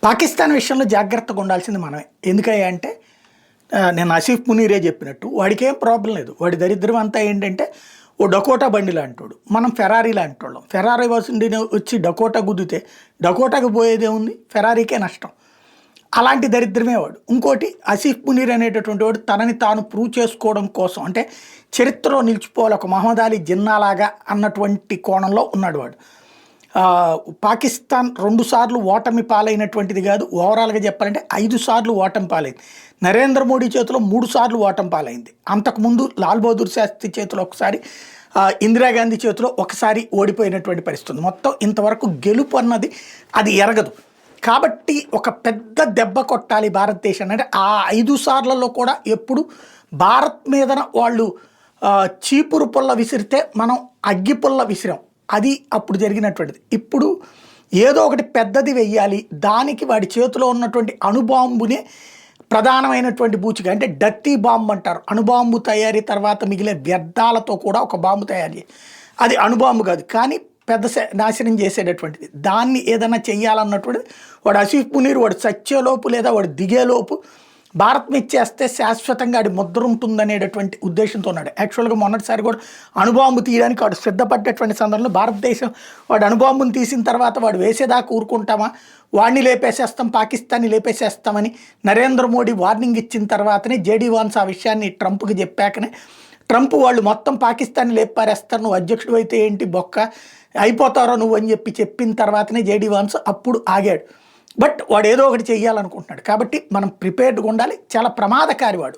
పాకిస్తాన్ విషయంలో జాగ్రత్తగా ఉండాల్సింది మనమే. ఎందుకయ్యా అంటే నేను ఆసిఫ్ మునీరే చెప్పినట్టు వాడికేం ప్రాబ్లం లేదు. వాడి దరిద్రం అంతా ఏంటంటే ఓ డకోటా బండి లాంటోడు, మనం ఫెరారీ లాంటోళ్ళం. ఫెరారీ వస్తుండే వచ్చి డకోటా గుద్దితే డకోటాకు పోయేదే ఉంది, ఫెరారీకే నష్టం. అలాంటి దరిద్రమే వాడు. ఇంకోటి ఆసిఫ్ మునీర్ అనేటటువంటి వాడు తనని తాను ప్రూవ్ చేసుకోవడం కోసం, అంటే చరిత్రలో నిలిచిపోవాలి ఒక మహమ్మద్ అలీ జిన్నాలాగా అన్నటువంటి కోణంలో ఉన్నాడు వాడు. పాకిస్తాన్ 2 సార్లు ఓటమి పాలైనటువంటిది కాదు, ఓవరాల్గా చెప్పాలంటే 5 సార్లు ఓటమి పాలైంది. నరేంద్ర మోడీ చేతిలో 3 సార్లు ఓటమి పాలైంది. అంతకుముందు లాల్ బహదూర్ శాస్త్రి చేతిలో ఒకసారి, ఇందిరాగాంధీ చేతిలో ఒకసారి ఓడిపోయినటువంటి పరిస్థితి. మొత్తం ఇంతవరకు గెలుపు అన్నది అది ఎరగదు. కాబట్టి ఒక పెద్ద దెబ్బ కొట్టాలి భారతదేశాన్ని అంటే ఆ 5 సార్లలో కూడా ఎప్పుడు భారత్ మీదన వాళ్ళు చీపురు పుల్ల విసిరితే మనం అగ్గి పుల్ల విసిరాం. అది అప్పుడు జరిగినటువంటిది. ఇప్పుడు ఏదో ఒకటి పెద్దది వెయ్యాలి, దానికి వాడి చేతిలో ఉన్నటువంటి అణుబాంబునే ప్రధానమైనటువంటి బూచిగా, అంటే డర్టీ బాంబు అంటారు. అణుబాంబు తయారీ తర్వాత మిగిలే వ్యర్థాలతో కూడా ఒక బాంబు తయారు చేయాలి. అది అణుబాంబు కాదు, కానీ పెద్ద నాశనం చేసేటటువంటిది. దాన్ని ఏదైనా చెయ్యాలన్నటువంటిది వాడు ఆసిఫ్ మునీర్ వాడు చచ్చేలోపు లేదా వాడు దిగేలోపు భారత్ మీద చేస్తే శాశ్వతంగా అది ముద్ర ఉంటుందనేటటువంటి ఉద్దేశంతో ఉన్నాడు. యాక్చువల్గా మొన్నటిసారి కూడా అణుబాంబు తీయడానికి వాడు సిద్ధపడ్డటువంటి సందర్భంలో భారతదేశం వాడు అణుబాంబుని తీసిన తర్వాత వాడు వేసేదాకా ఊరుకుంటామా, వాడిని లేపేసేస్తాం, పాకిస్తాన్ని లేపేసేస్తామని నరేంద్ర మోడీ వార్నింగ్ ఇచ్చిన తర్వాతనే జేడీ వాన్స్ ఆ విషయాన్ని ట్రంప్కి చెప్పాకనే ట్రంప్ వాళ్ళు మొత్తం పాకిస్తాన్ని లేపారేస్తారు, నువ్వు అధ్యక్షుడు అయితే ఏంటి బొక్క అయిపోతారో నువ్వు అని చెప్పిన తర్వాతనే జేడీ వాన్స్ అప్పుడు ఆగాడు. బట్ వాడు ఏదో ఒకటి చెయ్యాలనుకుంటున్నాడు. కాబట్టి మనం ప్రిపేర్డ్గా ఉండాలి. చాలా ప్రమాదకారి వాడు.